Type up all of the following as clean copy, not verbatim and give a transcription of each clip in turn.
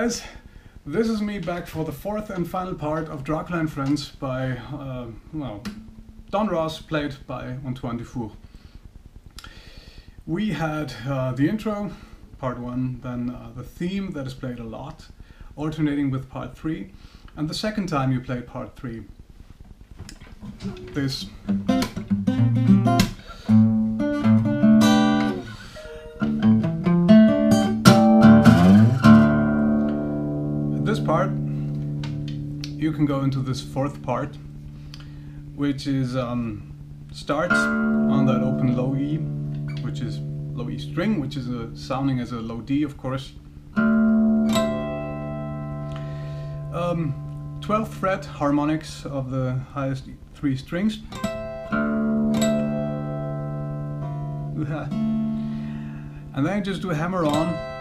guys, this is me back for the fourth and final part of Dracula and Friends by, Don Ross, played by Antoine Dufour. We had the intro, part 1, then the theme that is played a lot, alternating with part 3, and the second time you played part 3, this. This part, you can go into this fourth part, which is starts on that open low E, which is low E string, which is sounding as a low D, of course. 12th fret harmonics of the highest 3 strings. And then just do a hammer on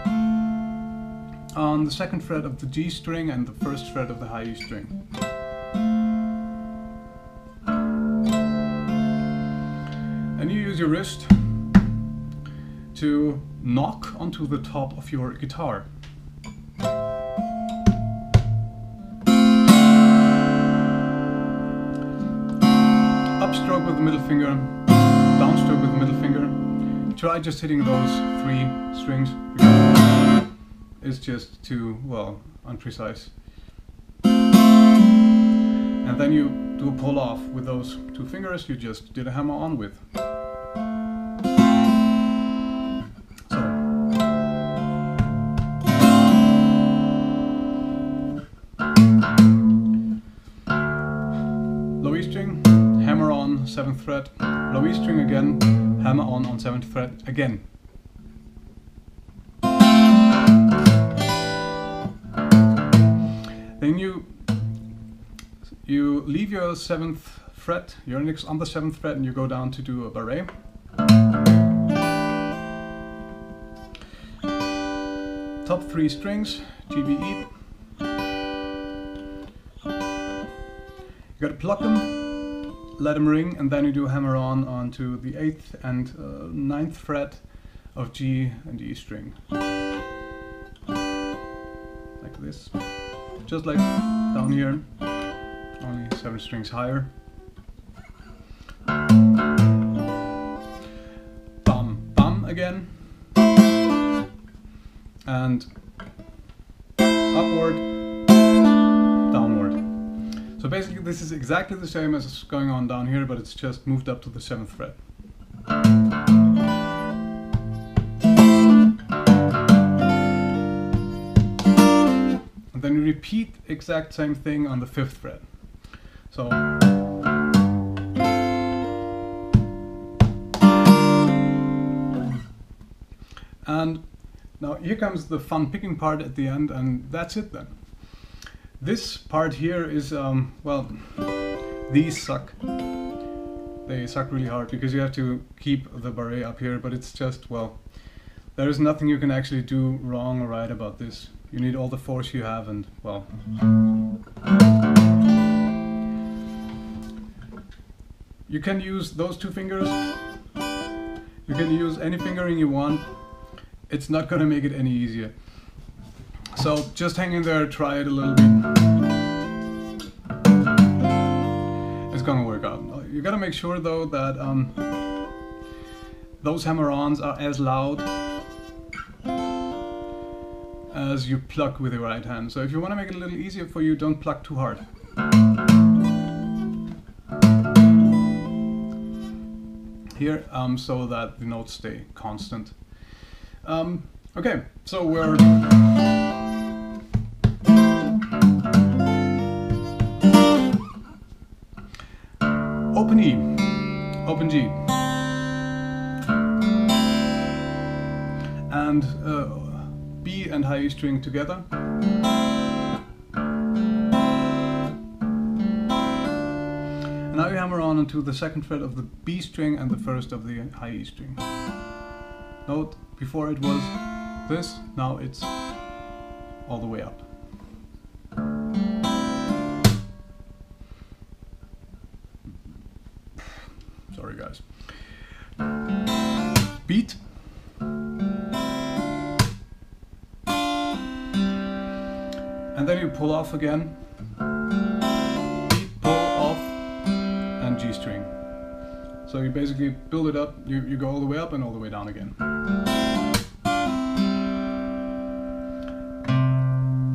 the 2nd fret of the G string and the 1st fret of the high E string. And you use your wrist to knock onto the top of your guitar. Upstroke with the middle finger, downstroke with the middle finger. Try just hitting those 3 strings, because it's just too, well, unprecise. And then you do a pull off with those 2 fingers you just did a hammer on with. Low E string, hammer on 7th fret, low E string again, hammer on 7th fret again. Then you leave your 7th fret, your index on the 7th fret, and you go down to do a barré. Top 3 strings, G, B, E. You gotta pluck them, let them ring, and then you do a hammer on onto the 8th and 9th fret of G and E string. Like this. Just like down here, only 7 strings higher. Bum, bum again. And upward, downward. So basically this is exactly the same as going on down here, but it's just moved up to the 7th fret. Then you repeat exact same thing on the 5th fret. So and now here comes the fun picking part at the end, and that's it then. This part here is well, these suck. They suck really hard because you have to keep the barré up here, but it's just, well, there is nothing you can actually do wrong or right about this. You need all the force you have, and, well, you can use those 2 fingers. You can use any fingering you want. It's not gonna make it any easier. So just hang in there, try it a little bit. It's gonna work out. You gotta make sure though that those hammer-ons are as loud as you pluck with your right hand. So if you want to make it a little easier for you, don't pluck too hard. Here, so that the notes stay constant. Okay, so we're open E, open G, and B and high E string together. And now you hammer on into the 2nd fret of the B string and the 1st of the high E string. Note, before it was this, now it's all the way up. Sorry guys. Beat. And then you pull off again, beat, pull, off, and G string. So you basically build it up, you go all the way up and all the way down again.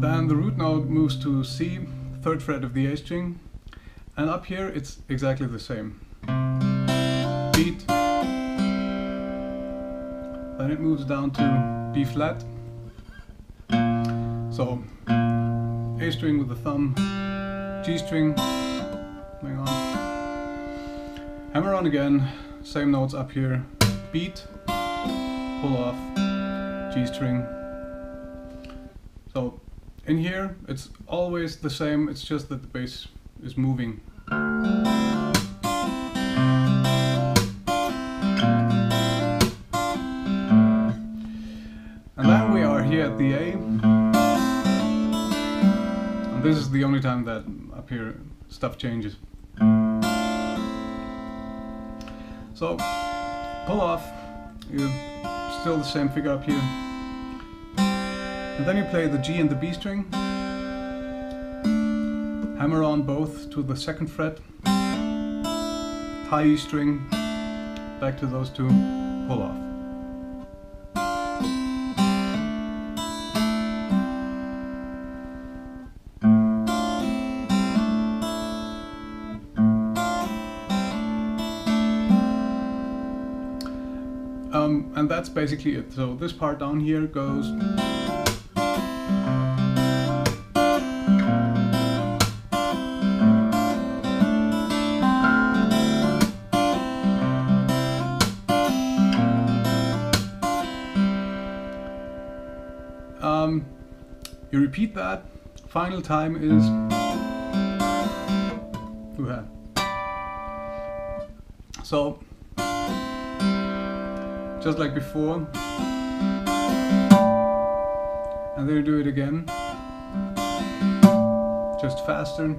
Then the root note moves to C, 3rd fret of the A string, and up here it's exactly the same. Beat, then it moves down to B flat. So A string with the thumb, G string, hang on, hammer on again, same notes up here, beat, pull off, G string. So in here it's always the same, it's just that the bass is moving. And then we are here at the A. And this is the only time that up here stuff changes. So pull off, you still the same figure up here. And then you play the G and the B string. Hammer on both to the 2nd fret. High E string, back to those two, pull off. And that's basically it. So this part down here goes. You repeat that. Final time is. So. Just like before, and then you do it again, just faster,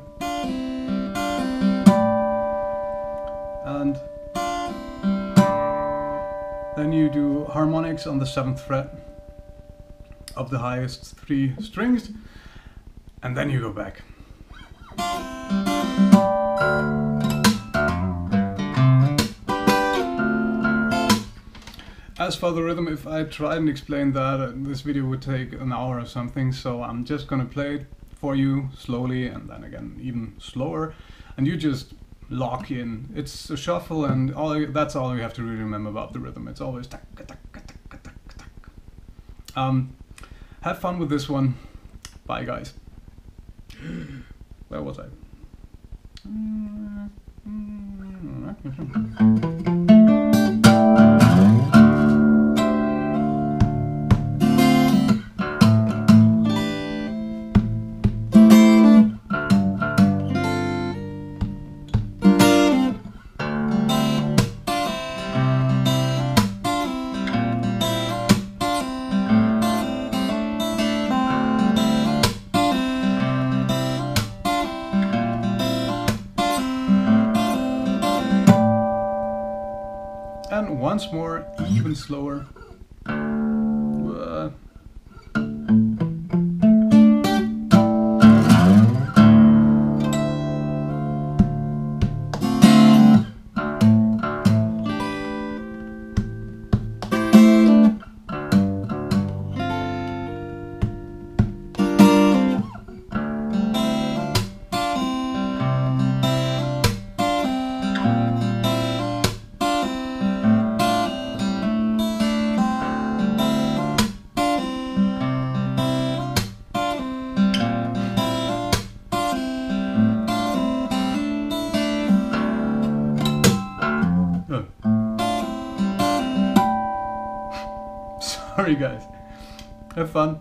and then you do harmonics on the 7th fret of the highest 3 strings, and then you go back. As for the rhythm, if I try and explain that, this video would take an hour or something, so I'm just gonna play it for you slowly and then again even slower, and you just lock in. It's a shuffle, and that's all you have to really remember about the rhythm. It's always tak, tak, tak, tak, tak, tak. Have fun with this one. Bye guys. Where was I? And once more, even slower. Sorry guys, have fun.